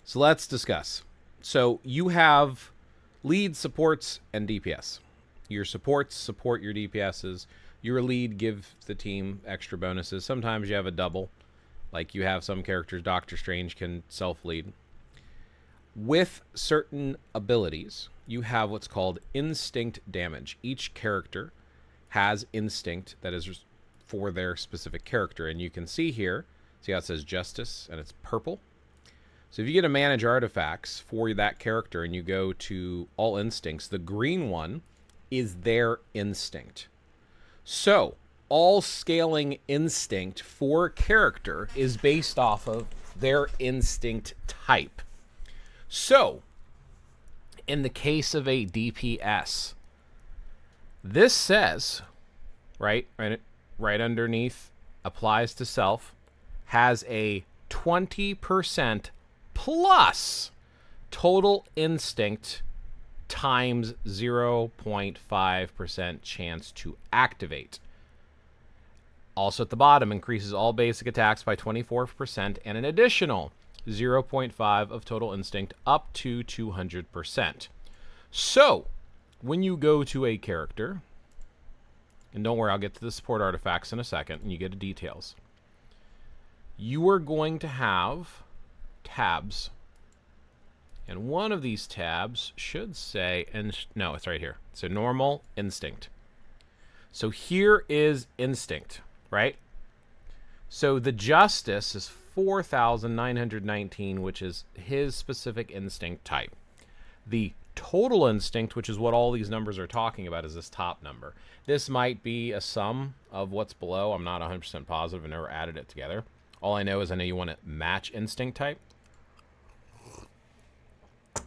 So let's discuss. So you have lead, supports, and DPS. Your supports support your DPSs. Your lead give the team extra bonuses. Sometimes you have a double. Like you have some characters, Doctor Strange can self-lead. With certain abilities, you have what's called instinct damage. Each character has instinct that is for their specific character. And you can see here, see how it says Justice, and it's purple? So if you get to manage artifacts for that character and you go to all instincts, the green one is their instinct. So all scaling instinct for character is based off of their instinct type. So in the case of a DPS, this says, right underneath, applies to self, has a 20% plus total instinct times 0.5% chance to activate. Also at the bottom, increases all basic attacks by 24% and an additional 0.5 of total instinct up to 200%. So, when you go to a character, and don't worry, I'll get to the support artifacts in a second, and you get the details. You are going to have tabs. And one of these tabs should say, no, it's right here. So normal, instinct. So here is instinct, right? So the Justice is 4,919, which is his specific instinct type. The total instinct, which is what all these numbers are talking about, is this top number. This might be a sum of what's below. I'm not 100% positive. I never added it together. All I know is I know you want to match instinct type.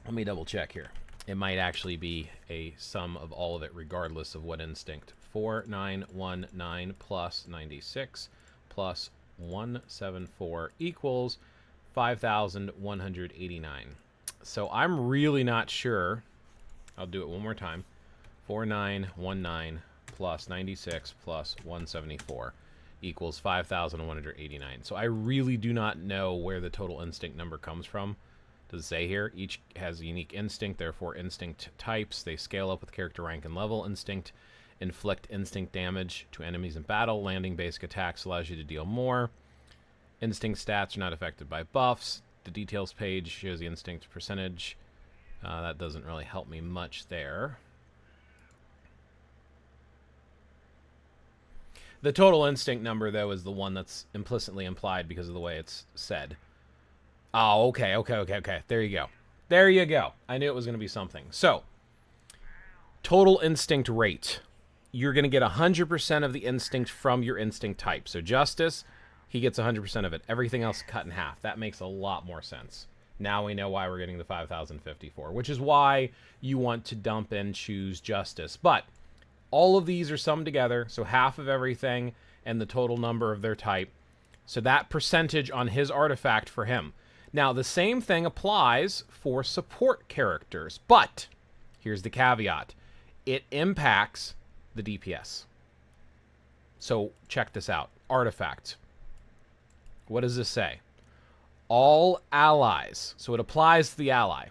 Let me double check here. It might actually be a sum of all of it regardless of what instinct. 4919 plus 96 plus 174 equals 5,189. So I'm really not sure. I'll do it one more time. 4919 plus 96 plus 174 equals 5,189. So I really do not know where the total instinct number comes from. Does it say here? Each has a unique instinct, therefore instinct types. They scale up with character rank and level. Instinct inflict instinct damage to enemies in battle. Landing basic attacks allows you to deal more. Instinct stats are not affected by buffs. The details page shows the instinct percentage. That doesn't really help me much there. The total instinct number, though, is the one that's implicitly implied because of the way it's said. Oh, okay. There you go. I knew it was going to be something. So, total instinct rate. You're going to get 100% of the instinct from your instinct type. So, Justice, he gets 100% of it. Everything else cut in half. That makes a lot more sense. Now we know why we're getting the 5,054, which is why you want to dump and choose Justice. But all of these are summed together, so half of everything and the total number of their type. So that percentage on his artifact for him. Now, the same thing applies for support characters, but here's the caveat. It impacts the DPS. So check this out. Artifact. What does this say? All allies, so it applies to the ally,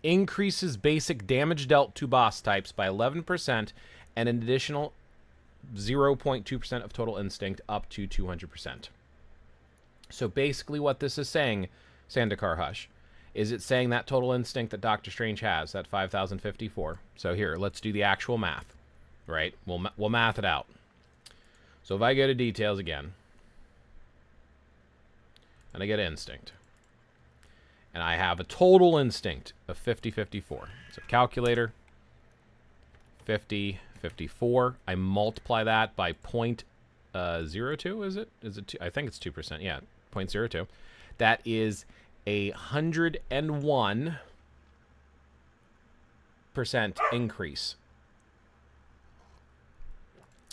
increases basic damage dealt to boss types by 11% and an additional 0.2% of total instinct up to 200%. So basically what this is saying, Sandikar Hush, is it saying that total instinct that Doctor Strange has, that 5,054. So here, let's do the actual math, right? We'll math it out. So if I go to details again, and I get instinct, and I have a total instinct of 5054. So calculator, 5054. I multiply that by 0.02, is it? Is it 2? I think it's 2%. Yeah, 0.02. That is 101% increase,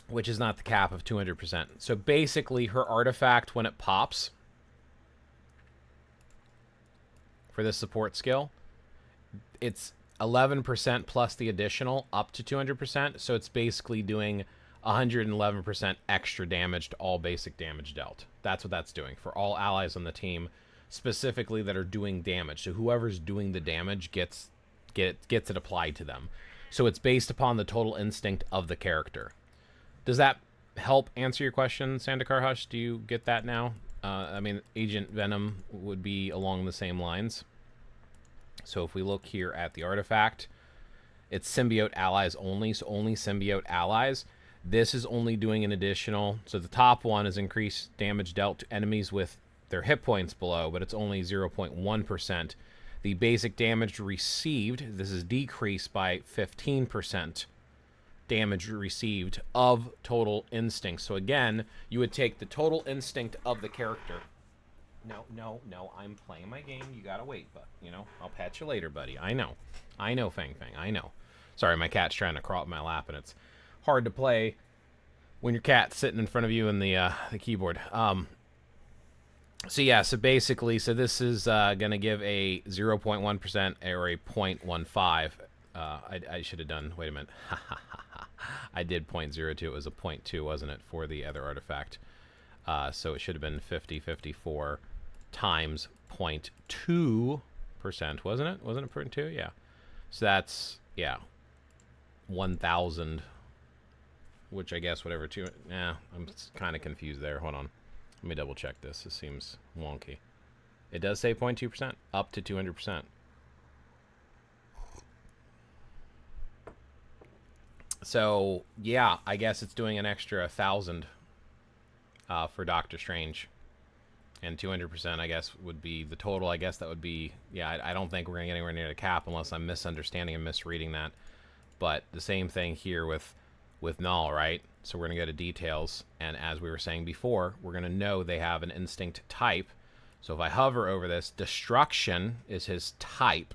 which is not the cap of 200%. So basically, her artifact, when it pops for this support skill, it's 11% plus the additional up to 200%. So it's basically doing 111% extra damage to all basic damage dealt. That's what that's doing for all allies on the team. specifically that are doing damage. So whoever's doing the damage gets it applied to them. So it's based upon the total instinct of the character. Does that help answer your question, Sandacar Hush? Do you get that now? I mean, Agent Venom would be along the same lines. So if we look here at the artifact, it's symbiote allies only, so only symbiote allies. This is only doing an additional, so the top one is increased damage dealt to enemies with their hit points below, but it's only 0.1%. The basic damage received, this is decreased by 15%. Damage received of total instinct. So again, you would take the total instinct of the character. No, I'm playing my game. You gotta wait, but I'll patch you later, buddy. I know, Fang. I know. Sorry, my cat's trying to crawl up my lap, and it's hard to play when your cat's sitting in front of you in the keyboard. So yeah, so basically, this is gonna give a 0.1% or a 0.15. I should have done. Wait a minute. I did 0.02. It was a 0.2, wasn't it, for the other artifact? So it should have been 54 times 0.2%, wasn't it? Wasn't it 0.2? Yeah. So that's 1,000, which I guess whatever two. Yeah, I'm kind of confused there. Hold on, let me double check this. This seems wonky. It does say 0.2%, up to 200%. So yeah, I guess it's doing an extra 1,000 for Doctor Strange, and 200% I guess would be the total. I guess that would be, I don't think we're gonna get anywhere near the cap unless I'm misunderstanding and misreading that. But the same thing here with Null, right? So we're gonna go to details, and as we were saying before, we're gonna know they have an instinct type. So if I hover over this, destruction is his type,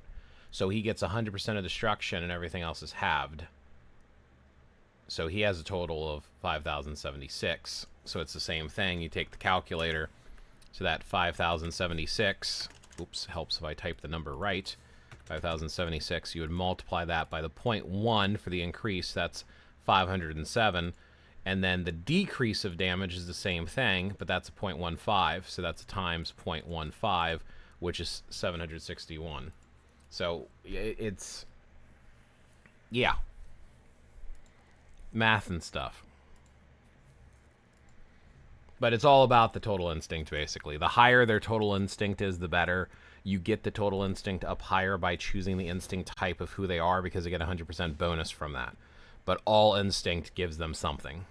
so he gets 100% of destruction and everything else is halved. So he has a total of 5,076. So it's the same thing. You take the calculator. So that 5,076, oops, helps if I type the number right. 5,076, you would multiply that by the 0.1 for the increase. That's 507. And then the decrease of damage is the same thing, but that's a 0.15. So that's times 0.15, which is 761. So it's, yeah. Math and stuff. But it's all about the total instinct, basically. The higher their total instinct is, the better. You get the total instinct up higher by choosing the instinct type of who they are, because they get 100% bonus from that. But all instinct gives them something.